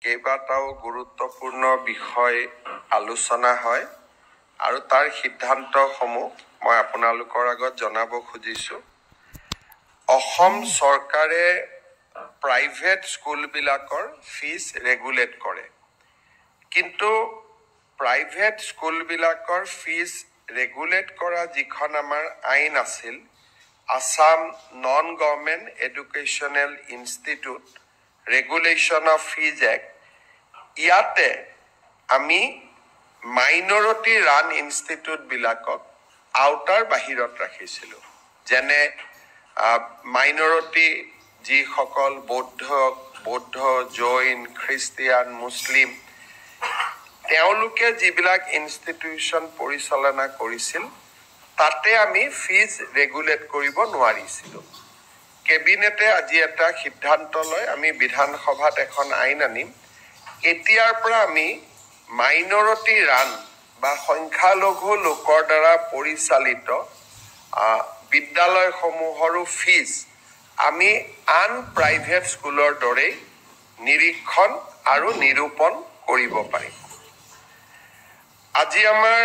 কেইবাটাও গুৰুত্বপূৰ্ণ বিষয় আলোচনা হয় আৰু তাৰ সিদ্ধান্তসমূহ মই আপোনালোকৰ আগত জনাব খুজিছোঁ। অসম চৰকাৰে প্ৰাইভেট স্কুলবিলাকৰ ফিজ ৰেগুলেট কৰে, কিন্তু প্ৰাইভেট স্কুলবিলাকৰ ফিজ ৰেগুলেট কৰা যিখন আমাৰ আইন আছিল, Assam non government educational institute regulation of fees act, ইয়াতে আমি মাইনৰিটি ৰান ইনষ্টিটিউটবিলাকক আউটাৰ বাহিৰত ৰাখিছিলোঁ। যেনে মাইনৰিটি যিসকল বৌদ্ধ, জৈন, খ্ৰীষ্টিয়ান, মুছলিম, তেওঁলোকে যিবিলাক ইনষ্টিটিউশ্যন পৰিচালনা কৰিছিল, তাতে আমি ফিজ ৰেগুলেট কৰিব নোৱাৰিছিলোঁ। কেবিনেটে আজি এটা সিদ্ধান্ত লয়, আমি বিধানসভাত এখন আইন আনিম। এতিয়াৰ পৰা আমি মাইনৰিটি ৰান বা সংখ্যালঘু লোকৰ দ্বাৰা পৰিচালিত বিদ্যালয়সমূহৰো ফিজ আমি আন প্ৰাইভেট স্কুলৰ দৰেই নিৰীক্ষণ আৰু নিৰূপণ কৰিব পাৰিম। আজি আমাৰ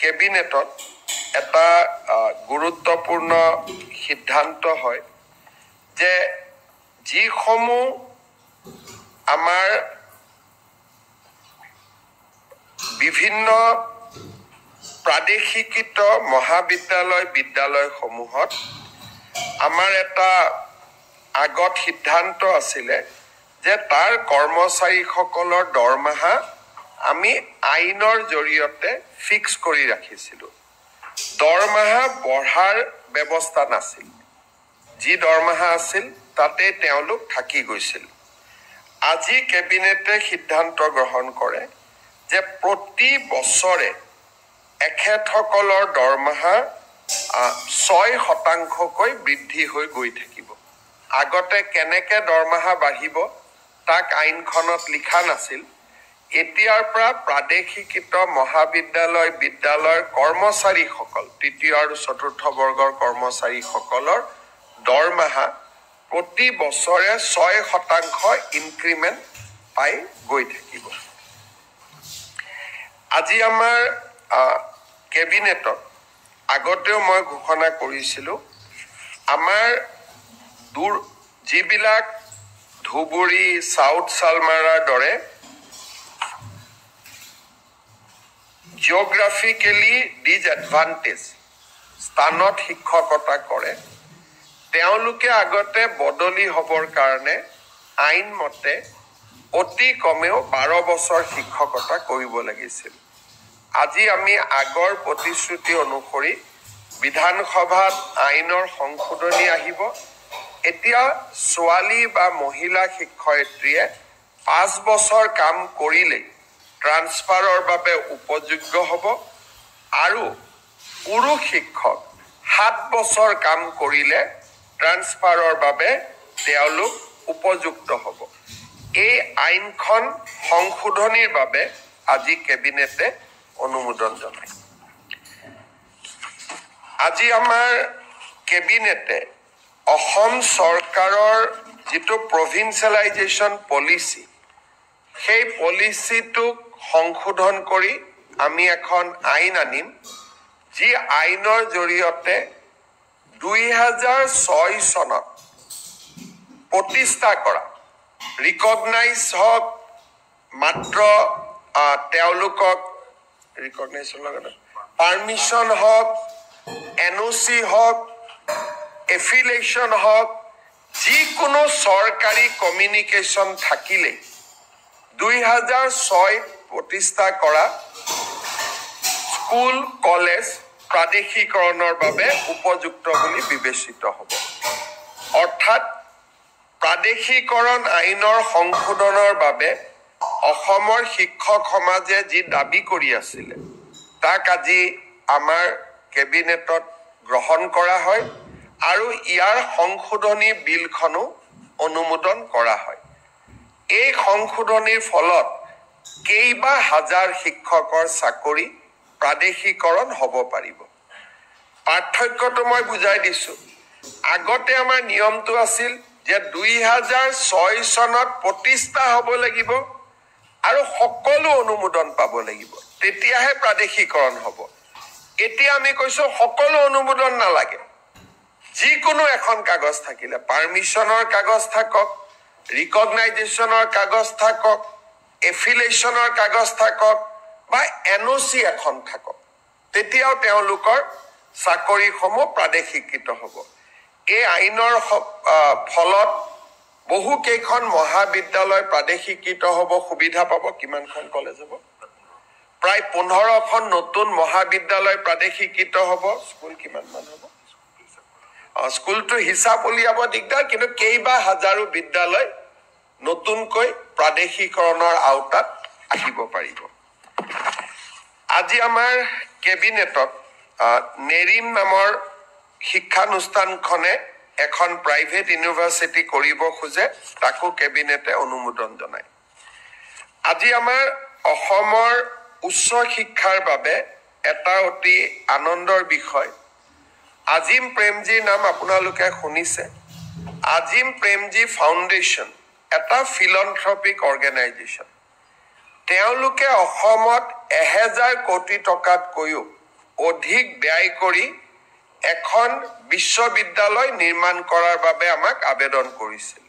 কেবিনেটত এটা গুৰুত্বপূৰ্ণ সিদ্ধান্ত হয় যে যিসমূহ আমাৰ বিভিন্ন প্ৰাদেশিকৃত বিদ্যালয়সমূহত আমাৰ এটা আগত সিদ্ধান্ত আছিলে যে তাৰ কৰ্মচাৰীসকলৰ দৰমহা আমি আইনৰ জৰিয়তে ফিক্স কৰি ৰাখিছিলোঁ। দৰমহা বঢ়াৰ ব্যৱস্থা নাছিল, যি দৰমহা আছিল তাতে তেওঁলোক থাকি গৈছিল। আজি কেবিনেটে সিদ্ধান্ত গ্ৰহণ কৰে যে প্ৰতি বছৰে এখেতসকলৰ দৰমহা 6% বৃদ্ধি হৈ গৈ থাকিব। আগতে কেনেকৈ দৰমহা বাঢ়িব তাক আইনখনত লিখা নাছিল। এতিয়াৰ পৰা প্ৰাদেশিকৃত বিদ্যালয়ৰ কৰ্মচাৰীসকল, তৃতীয় আৰু চতুৰ্থ বৰ্গৰ কৰ্মচাৰীসকলৰ দৰমহা প্ৰতি বছৰে 6% ইনক্ৰিমেণ্ট পাই গৈ থাকিব। আজি আমাৰ কেবিনেটত আগতেও মই ঘোষণা কৰিছিলোঁ, আমাৰ যিবিলাক ধুবুৰী, চাউথ চালমাৰাৰ দৰে জিঅ'গ্ৰাফিকেলি ডিজএডভান্টেজ স্থানত শিক্ষকতা কৰে, তেওঁলোকে আগতে বদলি হ'বৰ কাৰণে আইন মতে অতি কমেও 12 বছৰ শিক্ষকতা কৰিব লাগিছিল। আজি আমি আগৰ প্ৰতিশ্ৰুতি অনুসৰি বিধানসভাত আইনৰ সংশোধনী আহিব। এতিয়া ছোৱালী বা মহিলা শিক্ষয়িত্ৰীয়ে 5 বছৰ কাম কৰিলেই ট্ৰান্সফাৰৰ বাবে উপযোগ্য হ'ব আৰু পুৰুষ শিক্ষক 7 বছৰ কাম কৰিলে ট্ৰান্সফাৰৰ বাবে তেওঁলোক উপযুক্ত হ'ব। এই আইনখন সংশোধনীৰ বাবে আজি কেবিনেটে অনুমোদন জনায়। আজি আমাৰ কেবিনেটে অসম চৰকাৰৰ যিটো প্ৰভিন্সিয়েলাইজেশ্যন পলিচি, সেই পলিচিটোক সংশোধন কৰি আমি এখন আইন আনিম, যি আইনৰ জৰিয়তে 2006 চনত প্ৰতিষ্ঠা কৰা ৰিকগনাইজ হওক, মাত্ৰ তেওঁলোকক ৰিকগনাইজৰ লগত পাৰ্মিশ্যন হওক, NOC হওক, এফিলিয়েশ্যন হওক, যিকোনো চৰকাৰী কমিউনিকেশ্যন থাকিলেই 2006 প্ৰতিষ্ঠা কৰা স্কুল, কলেজ প্ৰাদেশিকৰণৰ বাবে উপযুক্ত বুলি বিবেচিত হ'ব। অৰ্থাৎ প্ৰাদেশিকৰণ আইনৰ সংশোধনৰ বাবে অসমৰ শিক্ষক সমাজে যি দাবী কৰি আছিলে, তাক আজি আমাৰ কেবিনেটত গ্ৰহণ কৰা হয় আৰু ইয়াৰ সংশোধনী বিলখনো অনুমোদন কৰা হয়। এই সংশোধনীৰ ফলত কেইবা হাজাৰ শিক্ষকৰ চাকৰি প্ৰাদেশিকৰণ হ'ব পাৰিব। পাৰ্থক্যটো মই বুজাই দিছোঁ। আগতে আমাৰ নিয়মটো আছিল যে 2006 চনত প্ৰতিষ্ঠা হ'ব লাগিব আৰু সকলো অনুমোদন পাব লাগিব, তেতিয়াহে প্ৰাদেশিকৰণ হ'ব। এতিয়া আমি কৈছো সকলো অনুমোদন নালাগে, যিকোনো এখন কাগজ থাকিলে, পাৰ্মিশনৰ কাগজ থাকক, ৰিকগনাইজেশ্যনৰ কাগজ থাকক, এফিলেশ্যনৰ কাগজ থাকক বা NOC এখন থাকক, তেতিয়াও তেওঁলোকৰ চাকৰিসমূহ প্ৰাদেশিকৃত হ'ব। এই আইনৰ ফলত বহু কেইখন মহাবিদ্যালয় প্ৰাদেশিকৃত হ'ব, সুবিধা পাব। কিমানখন কলেজ হ'ব? প্ৰায় 15খন নতুন মহাবিদ্যালয় প্ৰাদেশিকৃত হ'ব। স্কুল কিমানমান হ'ব? স্কুলটো হিচাপ উলিয়াব দিগদাৰ, কিন্তু কেইবা হাজাৰো বিদ্যালয় নতুনকৈ প্ৰাদেশিকৰণৰ আওতাত আহিব পাৰিব। আজি আমাৰ কেবিনেটত নেৰিম নামৰ শিক্ষানুষ্ঠানখনে এখন প্ৰাইভেট ইউনিভাৰ্চিটি কৰিব খোজে, তাকো কেবিনেটে অনুমোদন জনায়। আজি আমাৰ অসমৰ উচ্চ শিক্ষাৰ বাবে এটা অতি আনন্দৰ বিষয়। আজিম প্ৰেমজীৰ নাম আপোনালোকে শুনিছে। আজিম প্ৰেমজী ফাউণ্ডেশ্যন এটা ফিলন্থ্ৰপিক অৰ্গেনাইজেশ্যন। তেওঁলোকে অসমত 1000 কোটি টকাতকৈও অধিক ব্যয় কৰি এখন বিশ্ববিদ্যালয় নিৰ্মাণ কৰাৰ বাবে আমাক আবেদন কৰিছিল।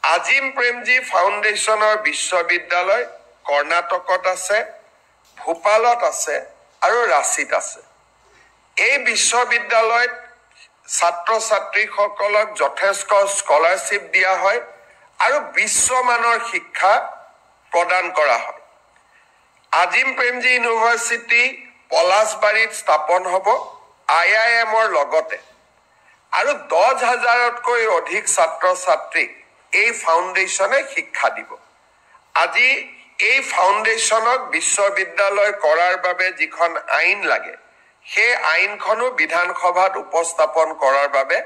আজিম প্ৰেমজী ফাউণ্ডেশ্যনৰ বিশ্ববিদ্যালয় কৰ্ণাটকত আছে, ভূপালত আছে আৰু ৰাঁচীত আছে। এই বিশ্ববিদ্যালয়ত ছাত্ৰ ছাত্ৰীসকলক যথেষ্ট স্কলাৰশ্বিপ দিয়া হয় আৰু বিশ্বমানৰ শিক্ষা প্ৰদান কৰা হয়। আজিম প্ৰেমজী ইউনিভাৰ্চিটি পলাশবাৰীত স্থাপন হ'ব IIMৰ লগতে, আৰু 10,000তকৈ অধিক ছাত্ৰ ছাত্ৰীক এই ফাউণ্ডেশ্যনে শিক্ষা দিব। আজি এই ফাউণ্ডেশ্যনক বিশ্ববিদ্যালয় কৰাৰ বাবে যিখন আইন লাগে, সেই আইনখনো বিধানসভাত উপস্থাপন কৰাৰ বাবে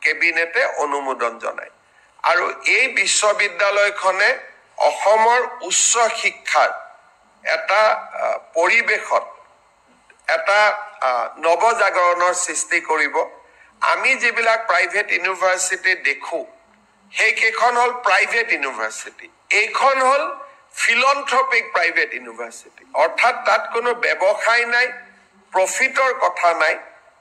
কেবিনেটে অনুমোদন জনায়। আৰু এই বিশ্ববিদ্যালয়খনে অসমৰ উচ্চ শিক্ষাৰ এটা পৰিৱেশত এটা নৱজাগৰণৰ সৃষ্টি কৰিব। আমি যিবিলাক প্ৰাইভেট ইউনিভাৰ্চিটি দেখো, সেইকেইখন হ'ল প্ৰাইভেট ইউনিভাৰ্চিটি। এইখন হ'ল ফিলন্থ্ৰপিক প্ৰাইভেট ইউনিভাৰ্চিটি, অৰ্থাৎ তাত কোনো ব্যৱসায় নাই, প্ৰফিটৰ কথা নাই,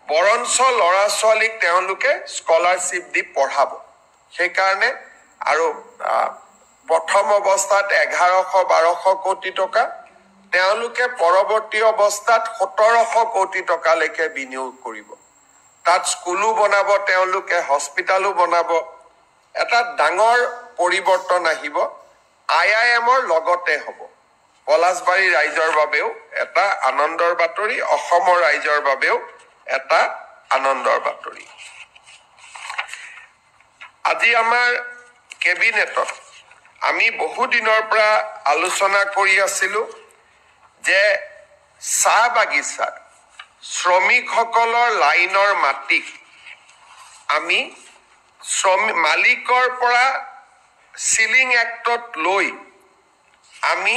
বৰঞ্চ ল'ৰা ছোৱালীক তেওঁলোকে স্কলাৰশ্বিপ দি পঢ়াব। সেইকাৰণে আৰু প্ৰথম অৱস্থাত 1100-1200 কোটি টকা, তেওঁলোকে পৰৱৰ্তী অৱস্থাত 1700 কোটি টকালৈকে বিনিয়োগ কৰিব। তাত স্কুলো বনাব, তেওঁলোকে হস্পিটালো বনাব। এটা ডাঙৰ পৰিৱৰ্তন আহিব, IIMৰ লগতে হ'ব। পলাশবাৰী ৰাইজৰ বাবেও এটা আনন্দৰ বাতৰি, অসমৰ ৰাইজৰ বাবেও এটা আনন্দৰ বাতৰি। আজি আমাৰ কেবিনেটত আমি বহু দিনৰ পৰা আলোচনা কৰি আছিলো যে চাহ বাগিচাৰ শ্ৰমিকসকলৰ লাইনৰ মাটি আমি মালিকৰ পৰা চিলিং এক্টত লৈ আমি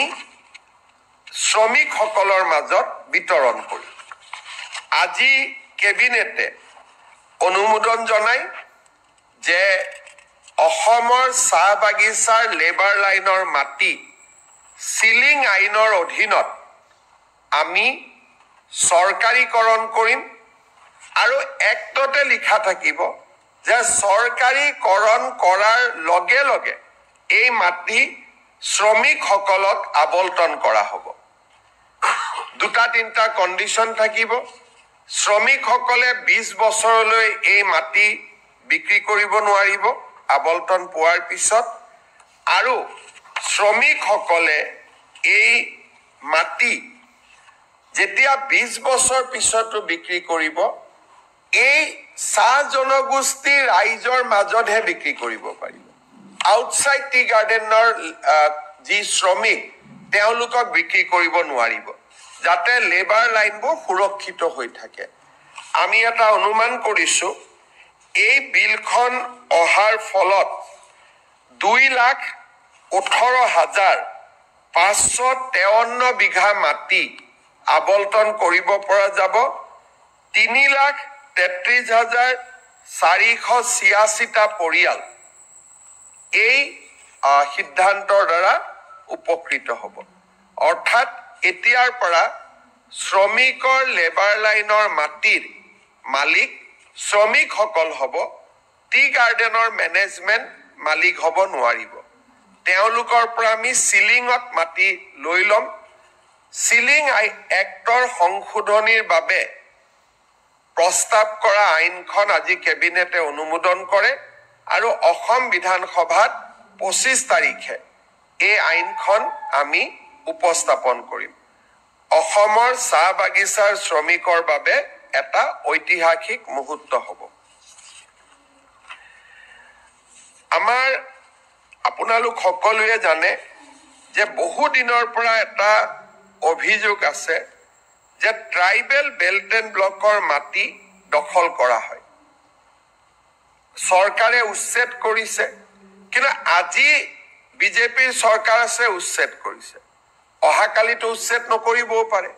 শ্ৰমিকসকলৰ মাজত বিতৰণ কৰিম। আজি কেবিনেটে অনুমোদন জনায় যে অসমৰ চাহ বাগিচাৰ লেবাৰ লাইনৰ মাটি চিলিং আইনৰ অধীনত আমি চৰকাৰীকৰণ কৰিম, আৰু এক্টতে লিখা থাকিব যে চৰকাৰীকৰণ কৰাৰ লগে লগে এই মাটি শ্ৰমিকসকলক আবণ্টন কৰা হ'ব। 2-3টা কণ্ডিশ্যন থাকিব। শ্ৰমিকসকলে 20 বছৰলৈ এই মাটি বিক্ৰী কৰিব নোৱাৰিব আবণ্টন পোৱাৰ পিছত, আৰু শ্ৰমিকসকলে এই মাটি যেতিয়া 20 বছৰ পিছতো বিক্ৰী কৰিব, এই চাহ জনগোষ্ঠীৰ ৰাইজৰ মাজতহে বিক্ৰী কৰিব পাৰিব। আউটসাইড টি গাৰ্ডেনৰ যি শ্ৰমিক, তেওঁলোকক বিক্ৰী কৰিব নোৱাৰিব, যাতে লেবাৰ লাইনবোৰ সুৰক্ষিত হৈ থাকে। আমি এটা অনুমান কৰিছো, এই বিলখন অহাৰ ফলত 2,18,553 বিঘা মাটি আবণ্টন কৰিব পৰা যাব। 3,33,486টা পৰিয়াল এই সিদ্ধান্তৰ দ্বাৰা উপকৃত হ'ব। অৰ্থাৎ এতিয়াৰ পৰা শ্ৰমিকৰ লেবাৰ লাইনৰ মাটিৰ মালিক শ্ৰমিকসকল হ'ব, টি গাৰ্ডেনৰ মেনেজমেণ্ট মালিক হ'ব নোৱাৰিব। তেওঁলোকৰ পৰা আমি চিলিঙত মাটি লৈ ল'ম। চিলিং এক্টৰ সংশোধনীৰ বাবে প্ৰস্তাৱ কৰা আইনখন আজি কেবিনেটে অনুমোদন কৰে আৰু অসম বিধানসভাত 25 তাৰিখে এই আইনখন আমি উপস্থাপন কৰিম। অসমৰ চাহ বাগিচাৰ শ্ৰমিকৰ বাবে এটা ঐতিহাসিক মুহূৰ্ত হ'ব। আমাৰ আপোনালোক সকলোৱে জানে যে বহু দিনৰ পৰা এটা অভিযোগ আছে যে ট্ৰাইবেল বেল্ট এণ্ড ব্লকৰ মাটি দখল কৰা হয়। চৰকাৰে উচ্ছেদ কৰিছে, কিন্তু আজি বিজেপিৰ চৰকাৰ আছে উচ্ছেদ কৰিছে। অহাকালিতো উচ্ছেদ নকৰিবও পাৰে।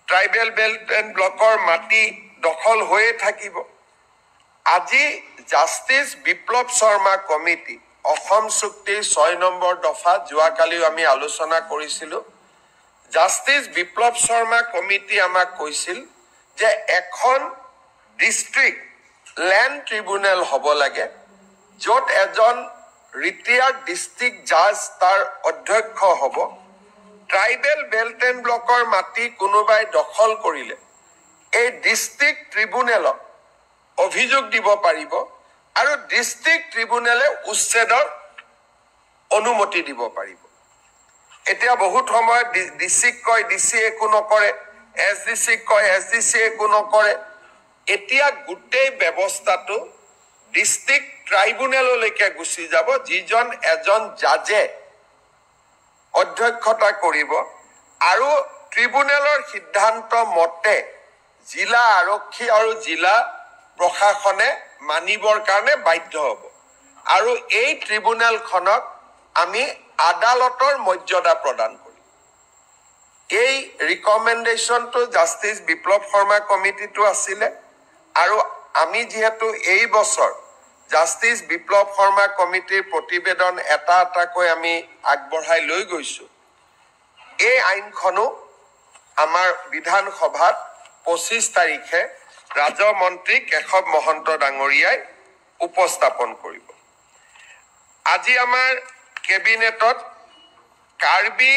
ট্ৰাইবেল বেল্ট এণ্ড ব্লকৰ মাটি দখল হৈয়ে থাকিব। আজি জাষ্টিছ বিপ্লৱ শৰ্মা কমিটি অসম চুক্তিৰ 6 নম্বৰ দফা যোৱাকালিও আমি আলোচনা কৰিছিলোঁ। জাষ্টিছ বিপ্লৱ শৰ্মা কমিটি আমাক কৈছিল যে এখন ডিষ্ট্ৰিক্ট লেণ্ড ট্ৰিবিউনেল হ'ব লাগে, য'ত এজন ৰিটায়াৰ্ড ডিষ্ট্ৰিক্ট জাজ তাৰ অধ্যক্ষ হ'ব। ট্ৰাইবেল বেল্ট এণ্ড ব্লকৰ মাটি কোনোবাই দখল কৰিলে এই ডিষ্ট্ৰিক্ট ট্ৰিবিউনেলত অভিযোগ দিব পাৰিব আৰু ডিষ্ট্ৰিক্ট ট্ৰিবিউনেলে উচ্ছেদৰ অনুমতি দিব পাৰিব। এতিয়া বহুত সময়ত ডিচিক কয় ডিচি একো নকৰে, SDCক কয় SDC একো নকৰে। এতিয়া গোটেই ব্যৱস্থাটো ডিষ্ট্ৰিক্ট ট্ৰাইব্যুনেললৈকে গুচি যাব, যিজন এজন জাজে অধ্যক্ষতা কৰিব আৰু ট্ৰিব্যুনেলৰ সিদ্ধান্ত মতে জিলা আৰক্ষী আৰু জিলা প্ৰশাসনে মানিবৰ কাৰণে বাধ্য হ'ব। আৰু এই ট্ৰিব্যুনেলখনক আমি আদালতৰ মৰ্যাদা প্ৰদান কৰিম। এই ৰিকমেণ্ডেশ্যনটো জাষ্টিছ বিপ্লৱ শৰ্মা কমিটিটো আছিলে আৰু আমি যিহেতু এই বছৰ জাষ্টিছ বিপ্লৱ শৰ্মা কমিটিৰ প্ৰতিবেদন এটা এটাকৈ আমি আগবঢ়াই লৈ গৈছোঁ। এই আইনখনো আমাৰ বিধানসভাত 25 তাৰিখে ৰাজমন্ত্ৰী কেশৱ মহন্ত ডাঙৰীয়াই উপস্থাপন কৰিব। আজি আমাৰ কেবিনেটত কাৰ্বি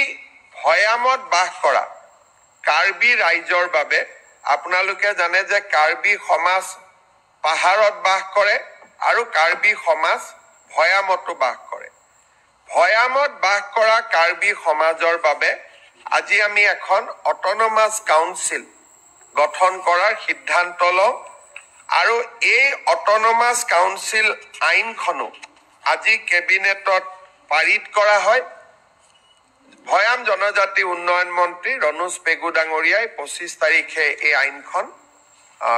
ভৈয়ামত বাস কৰা কাৰ্বি ৰাইজৰ বাবে, আপোনালোকে জানে যে কাৰ্বি সমাজ পাহাৰত বাস কৰে আৰু কাৰ্বি সমাজ ভৈয়ামতো বাস কৰে। ভৈয়ামত বাস কৰা কাৰ্বি সমাজৰ বাবে আজি আমি এখন অট'নমাছ কাউন্সিল গঠন কৰাৰ সিদ্ধান্ত লওঁ আৰু এই অট'নমাছ কাউন্সিল আইনখনো আজি কেবিনেটত পাৰিত কৰা হয়। ভৈয়াম জনজাতি উন্নয়ন মন্ত্ৰী ৰণোজ পেগু ডাঙৰীয়াই 25 তাৰিখে এই আইনখন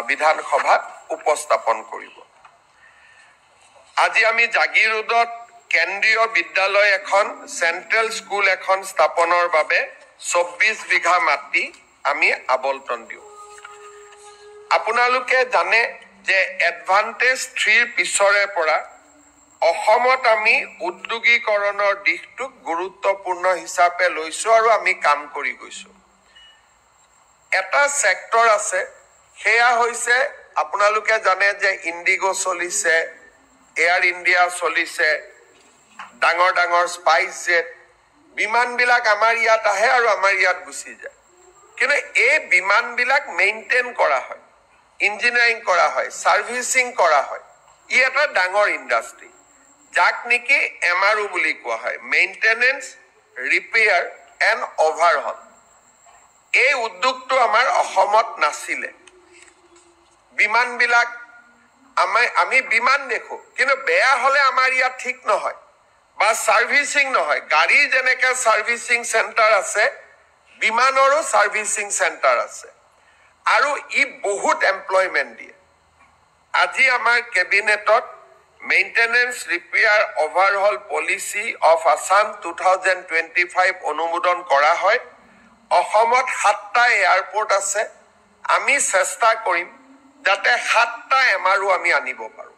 বিধানসভাত উপস্থাপন কৰিব। আজি আমি জাগীৰ ৰোডত কেন্দ্ৰীয় বিদ্যালয় এখন, চেণ্ট্ৰেল স্কুল এখন স্থাপনৰ বাবে 24 বিঘা মাটি আমি আবণ্টন দিওঁ। আপোনালোকে জানে যে এডভান্টেজ 3ৰ পিছৰে পৰা অসমত আমি উদ্যোগীকৰণৰ দিশটোক গুৰুত্বপূৰ্ণ হিচাপে লৈছোঁ আৰু আমি কাম কৰি গৈছোঁ। এটা ছেক্টৰ আছে, সেয়া হৈছে আপোনালোকে জানে যে ইণ্ডিগো চলিছে, এয়াৰ ইণ্ডিয়া চলিছে, ডাঙৰ ডাঙৰ স্পাইচ জেট বিমানবিলাক আমাৰ ইয়াত আহে আৰু আমাৰ ইয়াত গুচি যায়। কিন্তু এই বিমানবিলাক মেইনটেইন কৰা হয়, ইঞ্জিনিয়াৰিং কৰা হয়, ছাৰ্ভিচিং কৰা হয়। ই এটা ডাঙৰ ইণ্ডাষ্ট্ৰী, যাক নেকি MRO বুলি কোৱা হয়, মেইনটেনেন্স ৰিপেয়াৰ এণ্ড অভাৰহল। এই উদ্যোগটো আমাৰ অসমত নাছিলে। বিমানবিলাক আমি বিমান দেখোঁ, কিন্তু বেয়া হ'লে আমাৰ ইয়াত ঠিক নহয় বা ছাৰ্ভিচিং নহয়। গাড়ীৰ যেনেকৈ ছাৰ্ভিচিং চেণ্টাৰ আছে, বিমানৰো ছাৰ্ভিচিং চেণ্টাৰ আছে আৰু ই বহুত এমপ্লয়মেণ্ট দিয়ে। আজি আমাৰ কেবিনেটত maintenance repair overhaul policy of Assam 2025 অনুমোদন কৰা হয়। অসমত 7টা এয়াৰপৰ্ট আছে। আমি চেষ্টা কৰিম যাতে 7টা MRO আমি আনিব পাৰোঁ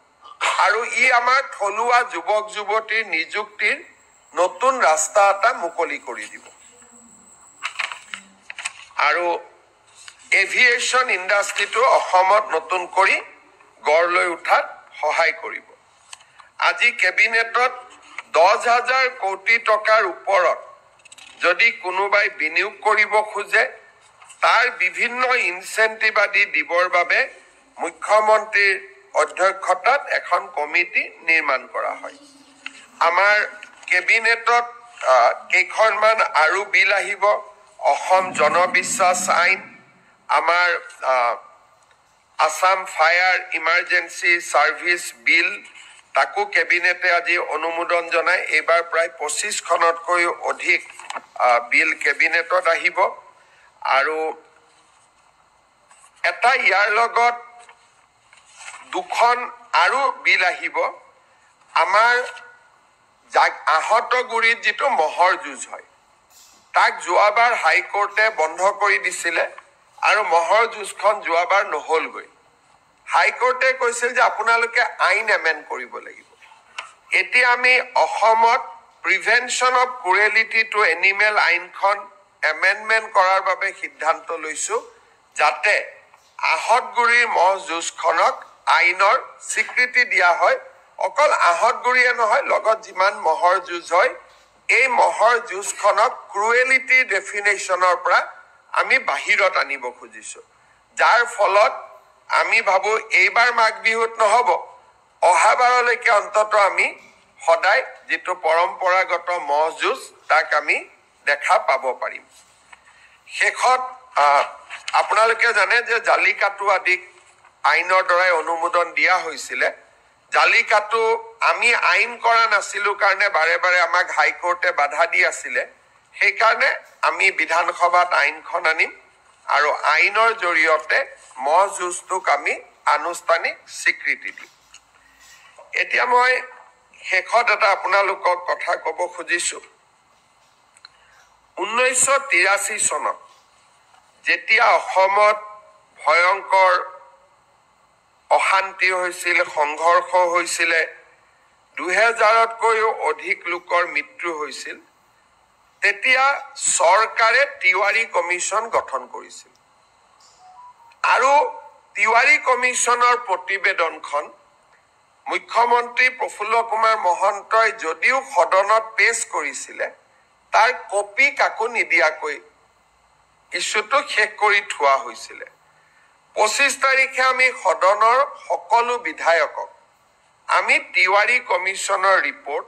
আৰু ই আমাৰ থলুৱা যুৱক যুৱতীৰ নিযুক্তিৰ নতুন ৰাস্তা এটা মুকলি কৰি দিব আৰু এভিয়েশ্যন ইণ্ডাষ্ট্ৰিটো অসমত নতুন কৰি গঢ় লৈ উঠাত সহায় কৰিব। আজি কেবিনেটত 10,000 কোটি টকাৰ ওপৰত যদি কোনোবাই বিনিয়োগ কৰিব খোজে তাৰ বিভিন্ন ইনচেন্টিভ আদি দিবৰ বাবে মুখ্যমন্ত্ৰীৰ অধ্যক্ষতাত এখন কমিটি নিৰ্মাণ কৰা হয়। আমাৰ কেবিনেটত কেইখনমান আৰু বিল আহিব। অসম জনবিশ্বাস আইন, আমাৰ আসাম ফায়াৰ ইমাৰ্জেঞ্চি ছাৰ্ভিচ বিল, তাকো কেবিনেটে আজি অনুমোদন জনাই এইবাৰ প্ৰায় 25খনতকৈও অধিক বিল কেবিনেটত আহিব আৰু এটা ইয়াৰ লগত 2খন আৰু বিল আহিব। আমাৰ আহতগুৰিত যিটো মহৰ যুঁজ হয় তাক যোৱাবাৰ হাইকোৰ্টে বন্ধ কৰি দিছিলে আৰু মহৰ যুঁজখন যোৱাবাৰ নহলগৈ। হাইকোৰ্টে কৈছিল যে আপোনালোকে আইন এমেণ্ড কৰিব লাগিব। এতিয়া আমি অসমত prevention of cruelty to animal আইনখন এমেণ্ডমেণ্ট কৰাৰ বাবে সিদ্ধান্ত লৈছো যাতে আহতগুৰিৰ মহ যুঁজখনক আইনৰ স্বীকৃতি দিয়া হয়। অকল আহতগুৰিয়ে নহয়, লগত যিমান মহৰ যুঁজ হয় এই মহৰ যুঁজখনক ক্ৰুৱেলিটিৰ ডেফিনেশ্যনৰ পৰা আমি বাহিৰত আনিব খুজিছো, যাৰ ফলত আমি ভাবো এইবাৰ মাঘ বিহুত নহব, অহাবাৰলৈকে অন্তত আমি সদায় যিটো পৰম্পৰাগত মহ যুঁজ তাক আমি দেখা পাব পাৰিম। শেষত আপোনালোকে জানে যে জালিকাটু আদিক আইনৰ দ্বাৰাই অনুমোদন দিয়া হৈছিলে। জালিকাটু আমি আইন কৰা নাছিলো কাৰণে বাৰে বাৰে আমাক হাইকোৰ্টে বাধা দি আছিলে। সেইকাৰণে আমি বিধানসভাত আইনখন আনিম আৰু আইনৰ জৰিয়তে মহ যুঁজটোক আমি আনুষ্ঠানিক স্বীকৃতি দিম। এতিয়া মই শেষত এটা আপোনালোকক কথা ক'ব খুজিছো। 1983 চনত যেতিয়া অসমত ভয়ংকৰ অশান্তি হৈছিল, সংঘৰ্ষ হৈছিলে, 2000তকৈও অধিক লোকৰ মৃত্যু হৈছিল, তেতিয়া চৰকাৰে তিৱাৰী কমিশ্যন গঠন কৰিছিল আৰু তিৱাৰী কমিশ্যনৰ প্ৰতিবেদনখন মুখ্যমন্ত্ৰী প্ৰফুল্ল কুমাৰ মহন্তই যদিও সদনত পেশ কৰিছিলে তাৰ কপি কাকো নিদিয়াকৈ ইছ্যুটো শেষ কৰি থোৱা হৈছিলে। 25 তাৰিখে আমি সদনৰ সকলো বিধায়কক আমি তিৱাৰী কমিশ্যনৰ ৰিপৰ্ট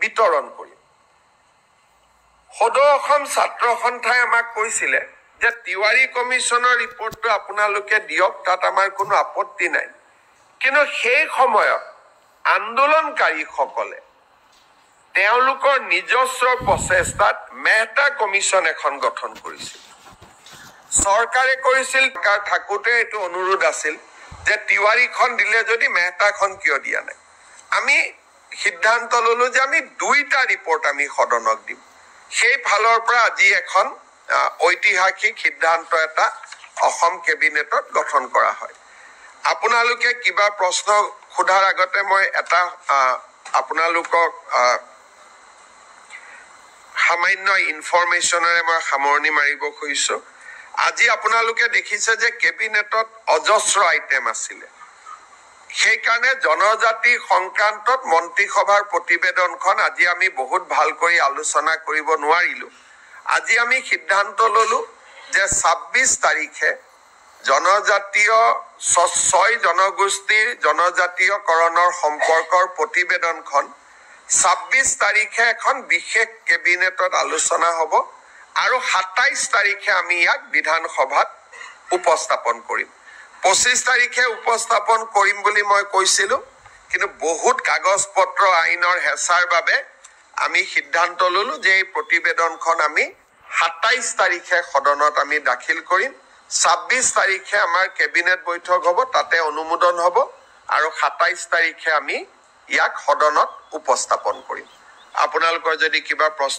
বিতৰণ কৰিম। সদৌ অসম ছাত্ৰ সন্থাই আমাক কৈছিলে যে তিৱাৰী কমিশ্যনৰ ৰিপৰ্টটো আপোনালোকে দিয়ক, তাত আমাৰ কোনো আপত্তি নাই। কিন্তু সেই সময়ত আন্দোলনকাৰীসকলে তেওঁলোকৰ নিজস্ব প্ৰচেষ্টাত মেহতা কমিশ্যন এখন গঠন কৰিছিল। চৰকাৰে কৰিছিল, থাকোঁতে এইটো অনুৰোধ আছিল যে তিৱাৰীখন দিলে যদি মেহতাখন কিয় দিয়া নাই। আমি সিদ্ধান্ত ললো যে আমি 2টা ৰিপৰ্ট আমি সদনক দিম। সেই ফালৰ পৰা আজি এখন ঐতিহাসিক সিদ্ধান্ত এটা অসম কেবিনেটত গঠন কৰা হয়। আপোনালোকে কিবা প্ৰশ্ন সোধাৰ আগতে মই এটা আপোনালোকক সামান্য ইনফৰমেশ্যনেৰে মই সামৰণি মাৰিব খুজিছো। আজি আপোনালোকে দেখিছে যে কেবিনেটত অজস্ৰ আইটেম আছিলে। সেইকাৰণে জনজাতি সংক্ৰান্তত মন্ত্ৰীসভাৰ প্ৰতিবেদনখন আজি আমি বহুত ভাল কৰি আলোচনা কৰিব নোৱাৰিলো। আজি আমি সিদ্ধান্ত ললো যে 26 তাৰিখে জনজাতীয় 6 জনগোষ্ঠীৰ জনজাতীয়কৰণৰ সম্পৰ্কৰ প্ৰতিবেদনখন 26 তাৰিখে এখন বিশেষ কেবিনেটত আলোচনা হ'ব আৰু 27 তাৰিখে আমি ইয়াক বিধানসভাত উপস্থাপন কৰিম। 25 তাৰিখে উপস্থাপন কৰিম বুলি মই কৈছিলো, কিন্তু বহুত কাগজ পত্ৰ আইনৰ হেঁচাৰ বাবে আমি সিদ্ধান্ত ললো যে এই প্ৰতিবেদনখন আমি 27 তাৰিখে সদনত আমি দাখিল কৰিম। 26 তাৰিখে আমাৰ কেবিনেট বৈঠক হ'ব, তাতে অনুমোদন হ'ব আৰু 27 তাৰিখে আমি ইয়াক সদনত উপস্থাপন কৰিম। আপোনালোকৰ যদি কিবা প্ৰশ্ন